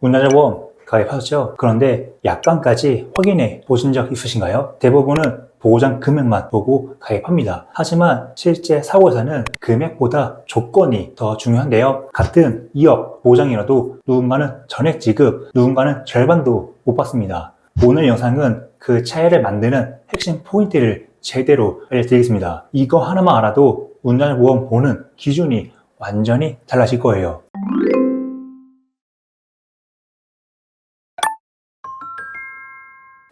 운전자보험 가입하셨죠? 그런데 약관까지 확인해 보신 적 있으신가요? 대부분은 보장 금액만 보고 가입합니다. 하지만 실제 사고에서는 금액보다 조건이 더 중요한데요. 같은 2억 보장이라도 누군가는 전액 지급, 누군가는 절반도 못 받습니다. 오늘 영상은 그 차이를 만드는 핵심 포인트를 제대로 알려드리겠습니다. 이거 하나만 알아도 운전자보험 보는 기준이 완전히 달라질 거예요.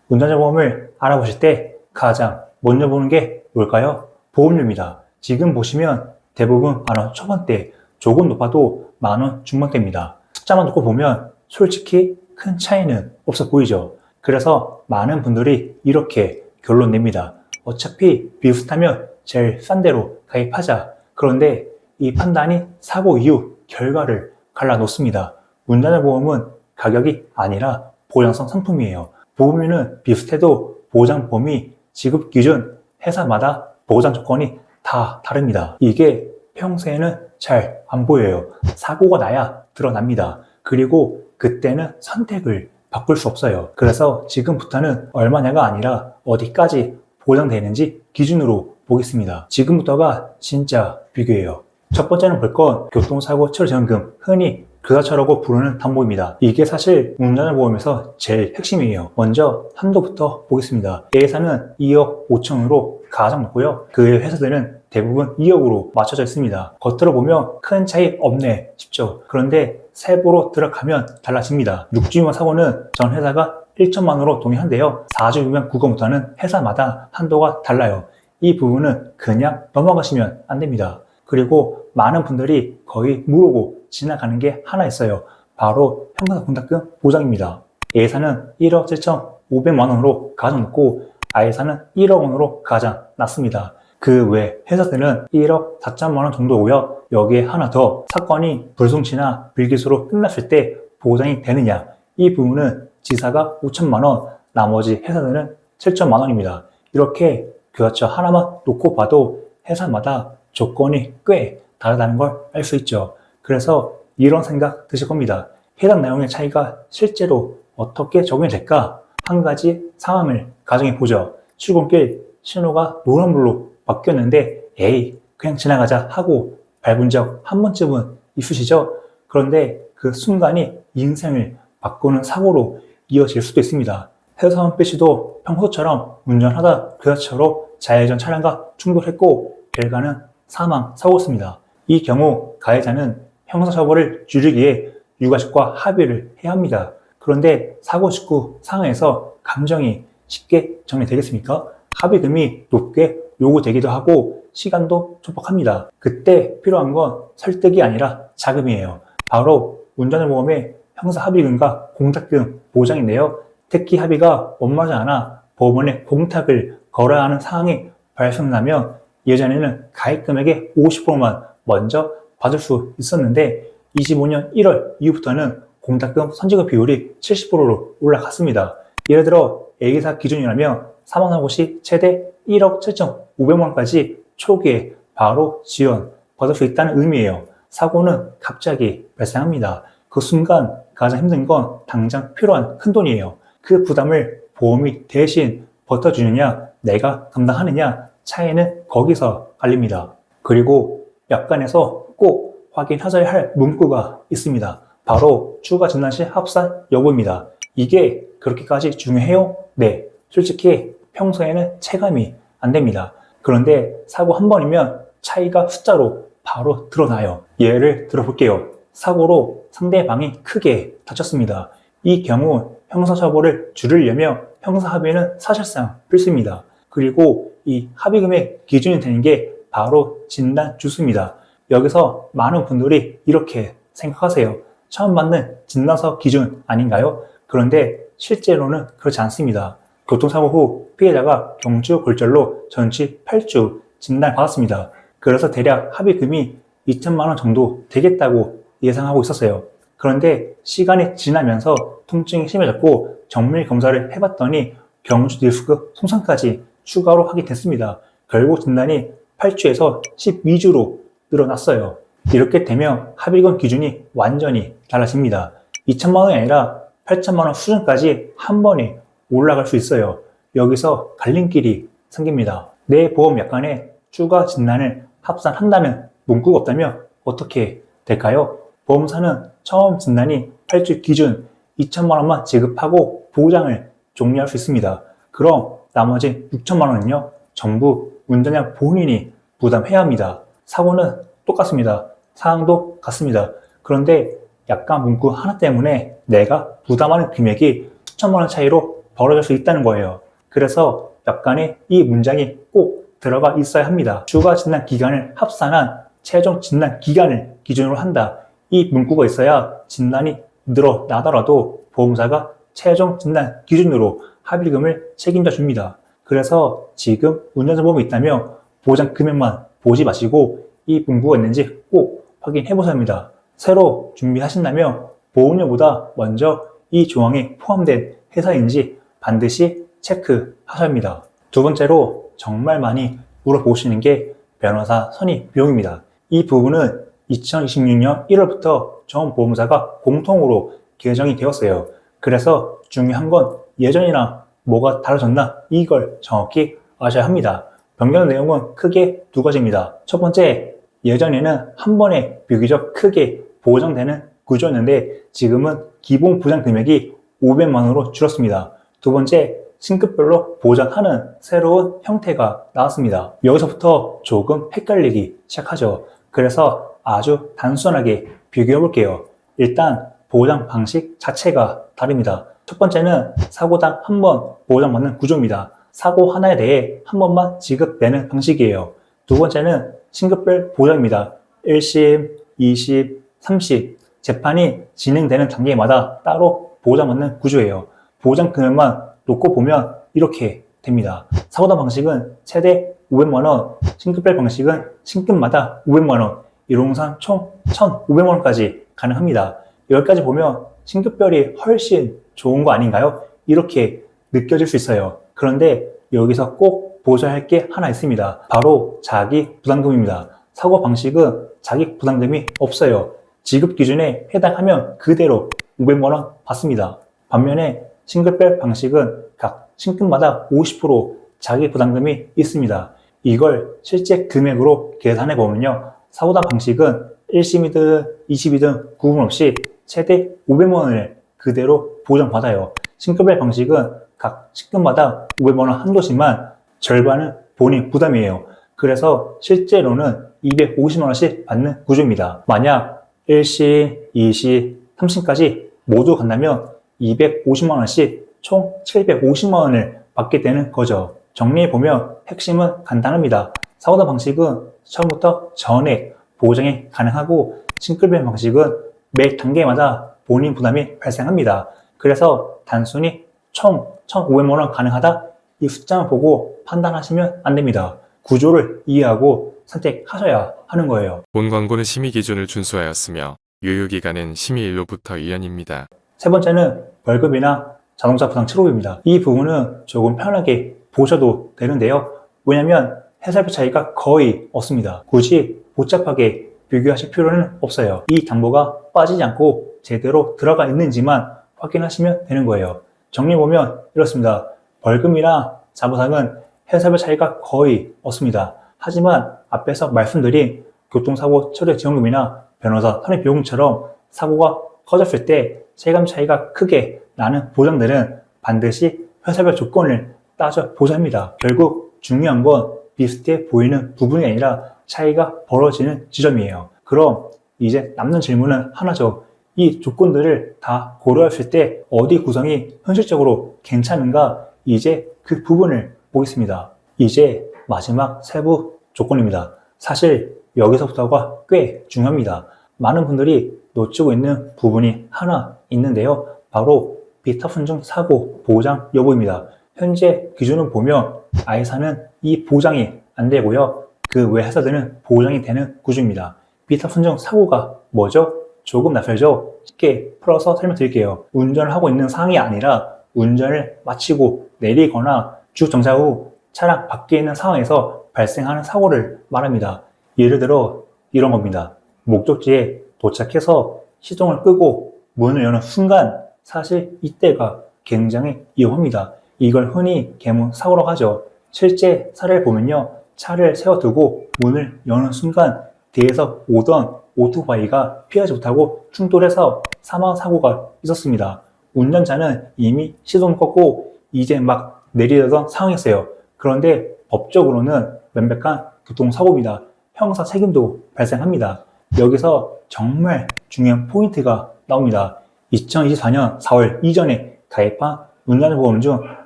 운전자보험을 알아보실 때 가장 먼저 보는 게 뭘까요? 보험료입니다. 지금 보시면 대부분 만원 초반대, 조금 높아도 만원 중반대입니다. 숫자만 놓고 보면 솔직히 큰 차이는 없어 보이죠? 그래서 많은 분들이 이렇게 결론 냅니다. 어차피 비슷하면 제일 싼 데로 가입하자. 그런데 이 판단이 사고 이후 결과를 갈라놓습니다. 운전자보험은 가격이 아니라 보장성 상품이에요. 보험료는 비슷해도 보장 범위, 지급 기준, 회사마다 보장 조건이 다 다릅니다. 이게 평소에는 잘 안 보여요. 사고가 나야 드러납니다. 그리고 그때는 선택을 바꿀 수 없어요. 그래서 지금부터는 얼마냐가 아니라 어디까지 보장되는지 기준으로 보겠습니다. 지금부터가 진짜 비교예요. 첫 번째는 볼 건 교통사고 치료지원금, 흔히 그자차라고 부르는 담보입니다. 이게 사실 운전자보험에서 제일 핵심이에요. 먼저 한도부터 보겠습니다. A사는 2억 5천으로 가장 높고요. 그 회사들은 대부분 2억으로 맞춰져 있습니다. 겉으로 보면 큰 차이 없네 싶죠. 그런데 세부로 들어가면 달라집니다. 6주미만 사고는 전 회사가 1천만 원으로 동의한대요. 4주 미만 구간부터는 회사마다 한도가 달라요. 이 부분은 그냥 넘어가시면 안 됩니다. 그리고 많은 분들이 거의 모르고 지나가는 게 하나 있어요. 바로 형사공탁금 보장입니다. A사는 1억 7,500만 원으로 가장 높고 I사는 1억 원으로 가장 낮습니다. 그 외 회사들은 1억 4천만 원 정도고요. 여기에 하나 더, 사건이 불송치나 불기소로 끝났을 때 보장이 되느냐, 이 부분은 지사가 5천만 원, 나머지 회사들은 7천만 원입니다. 이렇게 교과서 하나만 놓고 봐도 회사마다 조건이 꽤 다르다는 걸 알 수 있죠. 그래서 이런 생각 드실 겁니다. 해당 내용의 차이가 실제로 어떻게 적용이 될까? 한 가지 상황을 가정해 보죠. 출근길 신호가 노란불로 바뀌었는데 에이 그냥 지나가자 하고 밟은 적 한 번쯤은 있으시죠? 그런데 그 순간이 인생을 바꾸는 사고로 이어질 수도 있습니다. 회사 홈페이지도 평소처럼 운전하다 그자차로 좌회전 차량과 충돌했고 결과는 사망 사고였습니다. 이 경우 가해자는 형사처벌을 줄이기 위해 유가족과 합의를 해야 합니다. 그런데 사고 직후 상황에서 감정이 쉽게 정리되겠습니까? 합의금이 높게 요구되기도 하고 시간도 촉박합니다. 그때 필요한 건 설득이 아니라 자금이에요. 바로 운전자보험의 형사합의금과 공탁금 보장인데요. 특히 합의가 원만하지 않아 법원에 공탁을 걸어야 하는 상황이 발생하면 예전에는 가입금액의 50%만 먼저 받을 수 있었는데 25년 1월 이후부터는 공탁금 선지급 비율이 70%로 올라갔습니다. 예를 들어 A사 기준이라면 사망사고 시 최대 1억 7,500만 원까지 초기에 바로 지원 받을 수 있다는 의미예요. 사고는 갑자기 발생합니다. 그 순간 가장 힘든 건 당장 필요한 큰돈이에요. 그 부담을 보험이 대신 버텨주느냐, 내가 감당하느냐, 차이는 거기서 갈립니다. 그리고 약관에서 꼭 확인하셔야 할 문구가 있습니다. 바로 추가 진단 시 합산 여부입니다. 이게 그렇게까지 중요해요? 네. 솔직히 평소에는 체감이 안 됩니다. 그런데 사고 한 번이면 차이가 숫자로 바로 드러나요. 예를 들어볼게요. 사고로 상대방이 크게 다쳤습니다. 이 경우 형사처벌을 줄이려면 형사합의는 사실상 필수입니다. 그리고 이 합의금의 기준이 되는 게 바로 진단 주수입니다. 여기서 많은 분들이 이렇게 생각하세요. 처음 받는 진단서 기준 아닌가요? 그런데 실제로는 그렇지 않습니다. 교통사고 후 피해자가 경주 골절로 전치 8주 진단받았습니다. 그래서 대략 합의금이 2천만 원 정도 되겠다고 예상하고 있었어요. 그런데 시간이 지나면서 통증이 심해졌고 정밀 검사를 해봤더니 경주 디스크 손상까지 추가로 하게 됐습니다. 결국 진단이 8주에서 12주로 늘어났어요. 이렇게 되면 합의금 기준이 완전히 달라집니다. 2천만 원이 아니라 8천만 원 수준까지 한 번에 올라갈 수 있어요. 여기서 갈림길이 생깁니다. 내 보험 약관에 추가 진단을 합산한다는 문구가 없다면 어떻게 될까요? 보험사는 처음 진단이 8주 기준 2천만 원만 지급하고 보장을 종료할 수 있습니다. 그럼 나머지 6천만 원은요, 전부 운전자 본인이 부담해야 합니다. 사고는 똑같습니다. 사항도 같습니다. 그런데 약관 문구 하나 때문에 내가 부담하는 금액이 수천만 원 차이로 벌어질 수 있다는 거예요. 그래서 약관에 이 문장이 꼭 들어가 있어야 합니다. 추가 진단 기간을 합산한 최종 진단 기간을 기준으로 한다. 이 문구가 있어야 진단이 늘어나더라도 보험사가 최종 진단 기준으로 합의금을 책임져 줍니다. 그래서 지금 운전자 보험이 있다면 보장 금액만 보지 마시고 이 문구가 있는지 꼭 확인해 보셔야 합니다. 새로 준비하신다면 보험료보다 먼저 이 조항에 포함된 회사인지 반드시 체크하셔야 합니다. 두 번째로 정말 많이 물어보시는 게 변호사 선임 비용입니다. 이 부분은 2026년 1월부터 전 보험사가 공통으로 개정이 되었어요. 그래서 중요한 건 예전이랑 뭐가 달라졌나 이걸 정확히 아셔야 합니다. 변경 내용은 크게 두 가지입니다. 첫 번째, 예전에는 한 번에 비교적 크게 보장되는 구조였는데 지금은 기본 보장 금액이 500만 원으로 줄었습니다. 두 번째, 신급별로 보장하는 새로운 형태가 나왔습니다. 여기서부터 조금 헷갈리기 시작하죠. 그래서 아주 단순하게 비교해 볼게요. 일단 보장 방식 자체가 다릅니다. 첫 번째는 사고당 한 번 보장받는 구조입니다. 사고 하나에 대해 한 번만 지급되는 방식이에요. 두 번째는 신급별 보장입니다. 1심, 2심, 3심 재판이 진행되는 단계마다 따로 보장받는 구조예요. 보장 금액만 놓고 보면 이렇게 됩니다. 사고당 방식은 최대 500만 원, 신급별 방식은 신급마다 500만 원, 이론상 총 1,500만 원까지 가능합니다. 여기까지 보면 신급별이 훨씬 좋은 거 아닌가요? 이렇게 느껴질 수 있어요. 그런데 여기서 꼭 보셔야 할 게 하나 있습니다. 바로 자기 부담금입니다. 사고 방식은 자기 부담금이 없어요. 지급 기준에 해당하면 그대로 500만 원 받습니다. 반면에 신급별 방식은 각 신급마다 50% 자기 부담금이 있습니다. 이걸 실제 금액으로 계산해 보면요. 사고당 방식은 1심이든 2심이든 구분 없이 최대 500만 원을 그대로 보장받아요. 신급별 방식은 각 신급마다 500만 원 한도씩만 절반은 본인 부담이에요. 그래서 실제로는 250만 원씩 받는 구조입니다. 만약 1심, 2심, 3심까지 모두 간다면 250만 원씩 총 750만 원을 받게 되는 거죠. 정리해보면 핵심은 간단합니다. 사고당 방식은 처음부터 전액 보장이 가능하고 신급별 방식은 매 단계마다 본인 부담이 발생합니다. 그래서 단순히 총 1,500만 원 가능하다 이 숫자만 보고 판단하시면 안 됩니다. 구조를 이해하고 선택하셔야 하는 거예요. 본 광고는 심의 기준을 준수하였으며 유효기간은 심의일로부터 1년입니다. 세 번째는 벌금이나 자동차 부상 치료비입니다. 이 부분은 조금 편하게 보셔도 되는데요. 왜냐하면 해살표 차이가 거의 없습니다. 굳이 복잡하게 비교하실 필요는 없어요. 이 담보가 빠지지 않고 제대로 들어가 있는지만 확인하시면 되는 거예요. 정리해보면 이렇습니다. 벌금이나 자부상은 해살표 차이가 거의 없습니다. 하지만 앞에서 말씀드린 교통사고 처리 지원금이나 변호사 선임 비용처럼 사고가 커졌을 때 체감 차이가 크게 나는 보장들은 반드시 회사별 조건을 따져보셔야 합니다. 결국 중요한 건 비슷해 보이는 부분이 아니라 차이가 벌어지는 지점이에요. 그럼 이제 남는 질문은 하나죠. 이 조건들을 다 고려했을 때 어디 구성이 현실적으로 괜찮은가? 이제 그 부분을 보겠습니다. 이제 마지막 세부 조건입니다. 사실 여기서부터가 꽤 중요합니다. 많은 분들이 놓치고 있는 부분이 하나 있는데요. 바로 비탑순중 사고 보장 여부입니다. 현재 기준을 보면 I사는 이 보장이 안 되고요. 그 외 회사들은 보장이 되는 구조입니다. 비탑순중 사고가 뭐죠? 조금 낯설죠? 쉽게 풀어서 설명드릴게요. 운전을 하고 있는 상황이 아니라 운전을 마치고 내리거나 주 정차 후 차량 밖에 있는 상황에서 발생하는 사고를 말합니다. 예를 들어 이런 겁니다. 목적지에 도착해서 시동을 끄고 문을 여는 순간 사실 이때가 굉장히 위험합니다. 이걸 흔히 개문사고라고 하죠. 실제 사례를 보면요. 차를 세워두고 문을 여는 순간 뒤에서 오던 오토바이가 피하지 못하고 충돌해서 사망사고가 있었습니다. 운전자는 이미 시동을 껐고 이제 막 내리려던 상황이었어요. 그런데 법적으로는 명백한 교통사고입니다. 형사 책임도 발생합니다. 여기서 정말 중요한 포인트가 나옵니다. 2024년 4월 이전에 가입한 운전보험 중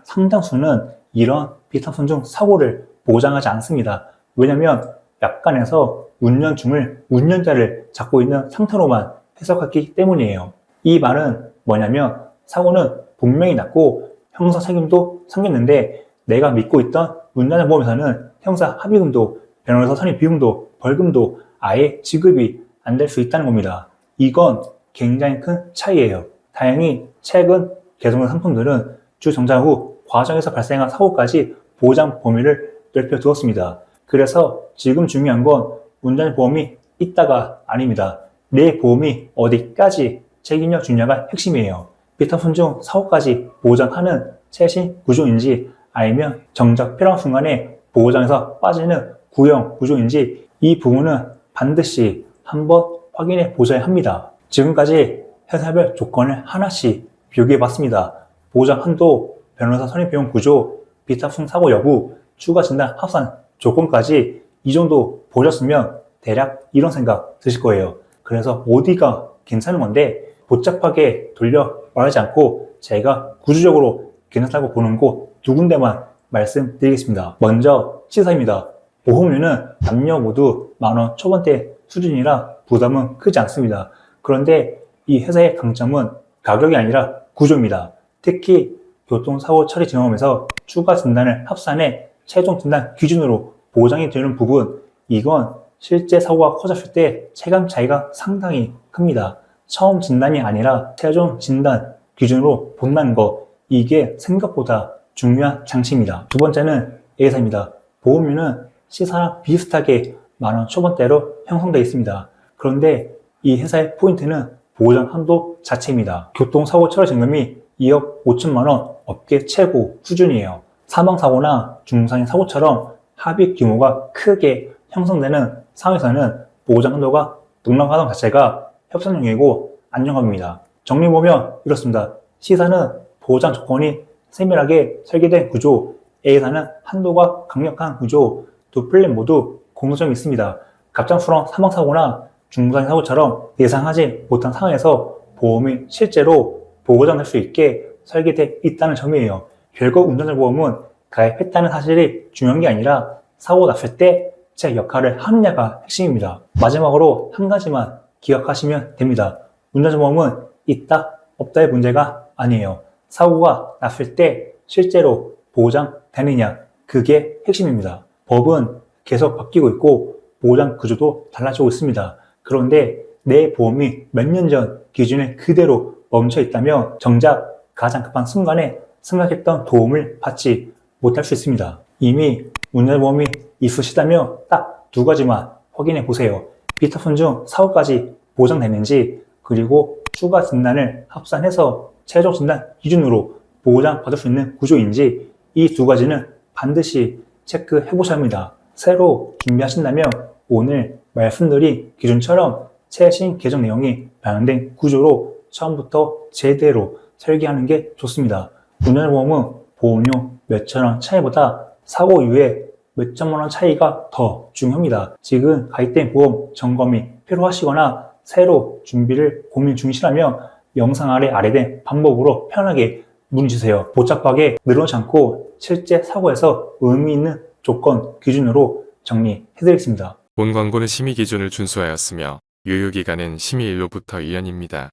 상당수는 이런 비상손중 사고를 보장하지 않습니다. 왜냐하면 약관에서 운전 중을 운전자를 잡고 있는 상태로만 해석했기 때문이에요. 이 말은 뭐냐면 사고는 분명히 났고 형사 책임도 생겼는데 내가 믿고 있던 운전보험에서는 형사 합의금도 변호사 선임 비용도 벌금도 아예 지급이 안 될 수 있다는 겁니다. 이건 굉장히 큰 차이예요. 다행히 최근 개정된 상품들은 주 정장 후 과정에서 발생한 사고까지 보장 범위를 넓혀두었습니다. 그래서 지금 중요한 건 운전보험이 있다가 아닙니다. 내 보험이 어디까지 책임져 주냐가 핵심이에요. 비상손중 사고까지 보장하는 최신 구조인지 아니면 정작 필요한 순간에 보장에서 빠지는 구형 구조인지 이 부분은 반드시 한번 확인해 보셔야 합니다. 지금까지 회사별 조건을 하나씩 비교해 봤습니다. 보장 한도, 변호사 선임 비용 구조, 비상손 사고 여부, 추가 진단 합산 조건까지 이 정도 보셨으면 대략 이런 생각 드실 거예요. 그래서 어디가 괜찮은 건데 복잡하게 돌려 말하지 않고 제가 구조적으로 괜찮다고 보는 곳 두 군데만 말씀드리겠습니다. 먼저 시사입니다. 보험료는 남녀 모두 10,000원 초반대 수준이라 부담은 크지 않습니다. 그런데 이 회사의 강점은 가격이 아니라 구조입니다. 특히 교통사고 처리 경험에서 추가 진단을 합산해 최종 진단 기준으로 보장이 되는 부분, 이건 실제 사고가 커졌을 때 체감 차이가 상당히 큽니다. 처음 진단이 아니라 최종 진단 기준으로 본다는 거, 이게 생각보다 중요한 장치입니다. 두 번째는 A사입니다. 보험료는 시사랑 비슷하게 10,000원 초반대로 형성되어 있습니다. 그런데 이 회사의 포인트는 보장 한도 자체입니다. 교통사고 처리 증금이 2억 5천만 원 업계 최고 수준이에요. 사망사고나 중상해 사고처럼 합의 규모가 크게 형성되는 상황에서는 보장 한도가 농락하던 자체가 협상용이고 안정감입니다. 정리해보면 이렇습니다. C사는 보장 조건이 세밀하게 설계된 구조, A사는 한도가 강력한 구조, 두 플랜 모두 공통점이 있습니다. 갑작스러운 사망사고나 중상해 사고처럼 예상하지 못한 상황에서 보험이 실제로 보장될 수 있게 설계되어 있다는 점이에요. 결국 운전자보험은 가입했다는 사실이 중요한 게 아니라 사고 났을 때 제 역할을 하느냐가 핵심입니다. 마지막으로 한 가지만 기억하시면 됩니다. 운전자보험은 있다, 없다의 문제가 아니에요. 사고가 났을 때 실제로 보장되느냐, 그게 핵심입니다. 법은 계속 바뀌고 있고 보장 구조도 달라지고 있습니다. 그런데 내 보험이 몇 년 전 기준에 그대로 멈춰 있다면 정작 가장 급한 순간에 생각했던 도움을 받지 못할 수 있습니다. 이미 운전보험이 있으시다면 딱 두 가지만 확인해 보세요. 비상손중 사고까지 보장되는지, 그리고 추가 진단을 합산해서 최종 진단 기준으로 보장받을 수 있는 구조인지, 이 두 가지는 반드시 체크해 보셔야 합니다. 새로 준비하신다면 오늘 말씀드린 기준처럼 최신 개정 내용이 반영된 구조로 처음부터 제대로 설계하는 게 좋습니다. 운전보험은 보험료 몇천 원 차이보다 사고 이후에 몇천만 원 차이가 더 중요합니다. 지금 가입된 보험 점검이 필요하시거나 새로 준비를 고민 중이시라면 영상 아래 아래된 방법으로 편하게 문의 주세요. 복잡하게 늘어놓지 않고 실제 사고에서 의미 있는 조건 기준으로 정리해드리겠습니다. 본 광고는 심의 기준을 준수하였으며 유효기간은 심의 일로부터 1년입니다.